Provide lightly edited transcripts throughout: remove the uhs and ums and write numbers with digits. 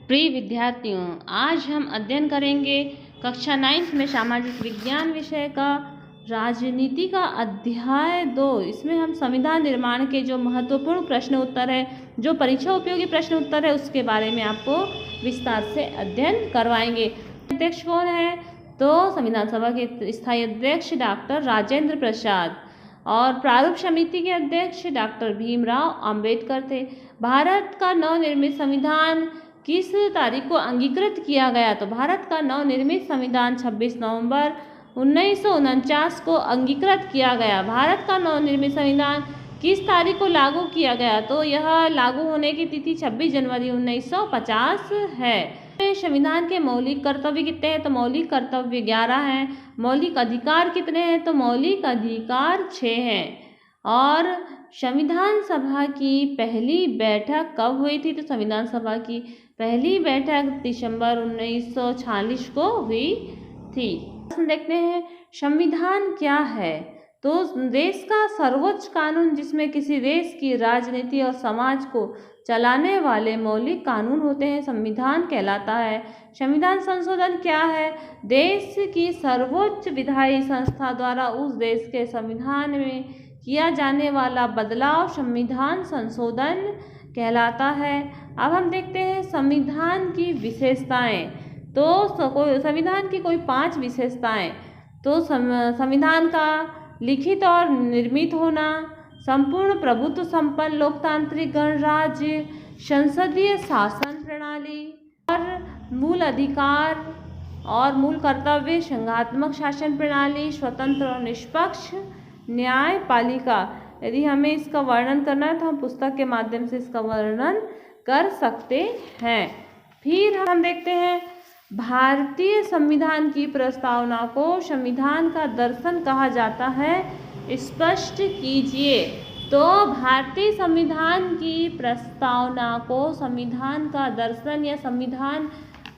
प्रिय विद्यार्थियों, आज हम अध्ययन करेंगे कक्षा 9 में सामाजिक विज्ञान विषय का राजनीति का अध्याय 2। इसमें हम संविधान निर्माण के जो महत्वपूर्ण प्रश्न उत्तर है, जो परीक्षा उपयोगी प्रश्न उत्तर है, उसके बारे में आपको विस्तार से अध्ययन करवाएंगे। अध्यक्ष कौन है? तो संविधान सभा के स्थायी अध्यक्ष डॉक्टर राजेंद्र प्रसाद और प्रारूप समिति के अध्यक्ष डॉक्टर भीमराव अंबेडकर थे। भारत का नवनिर्मित संविधान किस तारीख को अंगीकृत किया गया? तो भारत का नवनिर्मित संविधान 26 नवंबर 1949 को अंगीकृत किया गया। भारत का नवनिर्मित संविधान किस तारीख को लागू किया गया? तो यह लागू होने की तिथि 26 जनवरी 1950 है। संविधान के मौलिक कर्तव्य कितने हैं? तो मौलिक कर्तव्य 11 हैं। मौलिक अधिकार कितने हैं? तो मौलिक अधिकार 6 हैं। और संविधान सभा की पहली बैठक कब हुई थी? तो संविधान सभा की पहली बैठक दिसंबर 1946 को हुई थी। देखते हैं संविधान क्या है। तो देश का सर्वोच्च कानून जिसमें किसी देश की राजनीति और समाज को चलाने वाले मौलिक कानून होते हैं, संविधान कहलाता है। संविधान संशोधन क्या है? देश की सर्वोच्च विधायी संस्था द्वारा उस देश के संविधान में किया जाने वाला बदलाव संविधान संशोधन कहलाता है। अब हम देखते हैं संविधान की विशेषताएं। तो संविधान की कोई 5 विशेषताएं। तो संविधान का लिखित और निर्मित होना, संपूर्ण प्रभुत्व संपन्न लोकतांत्रिक गणराज्य, संसदीय शासन प्रणाली और मूल अधिकार और मूल कर्तव्य, संघात्मक शासन प्रणाली, स्वतंत्र और निष्पक्ष न्यायपालिका। यदि हमें इसका वर्णन करना है तो हम पुस्तक के माध्यम से इसका वर्णन कर सकते हैं। फिर हम देखते हैं भारतीय संविधान की प्रस्तावना को संविधान का दर्शन कहा जाता है, स्पष्ट कीजिए। तो भारतीय संविधान की प्रस्तावना को संविधान का दर्शन या संविधान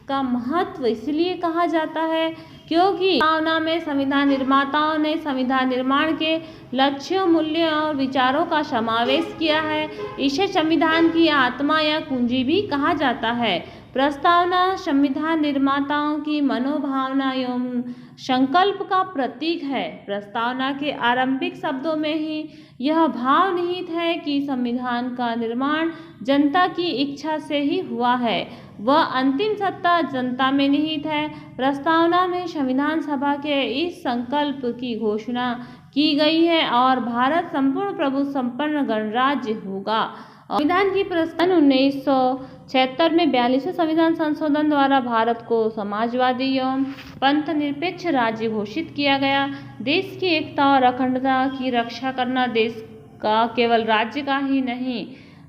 का महत्व इसलिए कहा जाता है क्योंकि प्रस्तावना में संविधान निर्माताओं ने संविधान निर्माण के लक्ष्यों, मूल्यों और विचारों का समावेश किया है। इसे संविधान की आत्मा या कुंजी भी कहा जाता है। प्रस्तावना संविधान निर्माताओं की मनोभावना एवं संकल्प का प्रतीक है। प्रस्तावना के आरंभिक शब्दों में ही यह भाव निहित है कि संविधान का निर्माण जनता की इच्छा से ही हुआ है, वह अंतिम सत्ता जनता में निहित है। प्रस्तावना में संविधान सभा के इस संकल्प की घोषणा की गई है और भारत संपूर्ण प्रभुत्व संपन्न गणराज्य होगा। संविधान की प्रस्तावना 1976 में 42वें संविधान संशोधन द्वारा भारत को समाजवादी एवं पंथ निरपेक्ष राज्य घोषित किया गया। देश की एकता और अखंडता की रक्षा करना देश का केवल राज्य का ही नहीं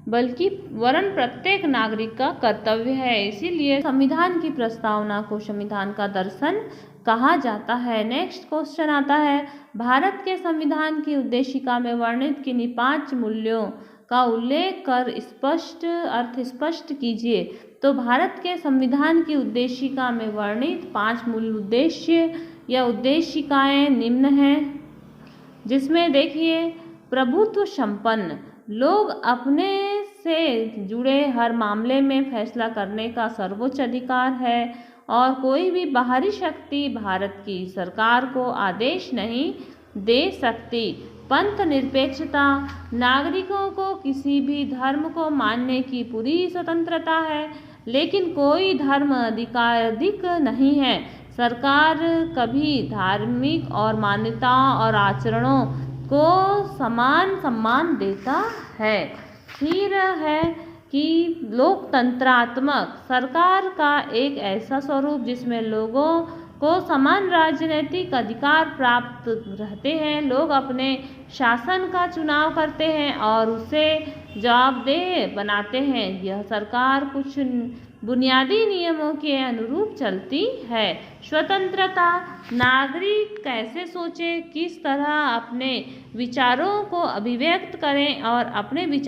बल्कि वरन प्रत्येक नागरिक का कर्तव्य है। इसीलिए संविधान की प्रस्तावना को संविधान का दर्शन कहा जाता है। नेक्स्ट क्वेश्चन आता है, भारत के संविधान की उद्देशिका में वर्णित किन्हीं 5 मूल्यों का उल्लेख कर स्पष्ट कीजिए। तो भारत के संविधान की उद्देशिका में वर्णित 5 मूल उद्देश्य या उद्देशिकाएं निम्न हैं, जिसमें देखिए प्रभुत्व संपन्न, लोग अपने से जुड़े हर मामले में फैसला करने का सर्वोच्च अधिकार है और कोई भी बाहरी शक्ति भारत की सरकार को आदेश नहीं दे सकती। पंथ निरपेक्षता, नागरिकों को किसी भी धर्म को मानने की पूरी स्वतंत्रता है, लेकिन कोई धर्म अधिकाधिक नहीं है। सरकार कभी धार्मिक और मान्यताओं और आचरणों को समान सम्मान देता है। फिर है कि लोकतंत्रात्मक सरकार का एक ऐसा स्वरूप जिसमें लोगों को समान राजनीतिक अधिकार प्राप्त रहते हैं। लोग अपने शासन का चुनाव करते हैं और उसे जवाबदेह बनाते हैं। यह सरकार कुछ बुनियादी नियमों के अनुरूप चलती है। स्वतंत्रता, नागरिक कैसे सोचें, किस तरह अपने विचारों को अभिव्यक्त करें और अपने विचार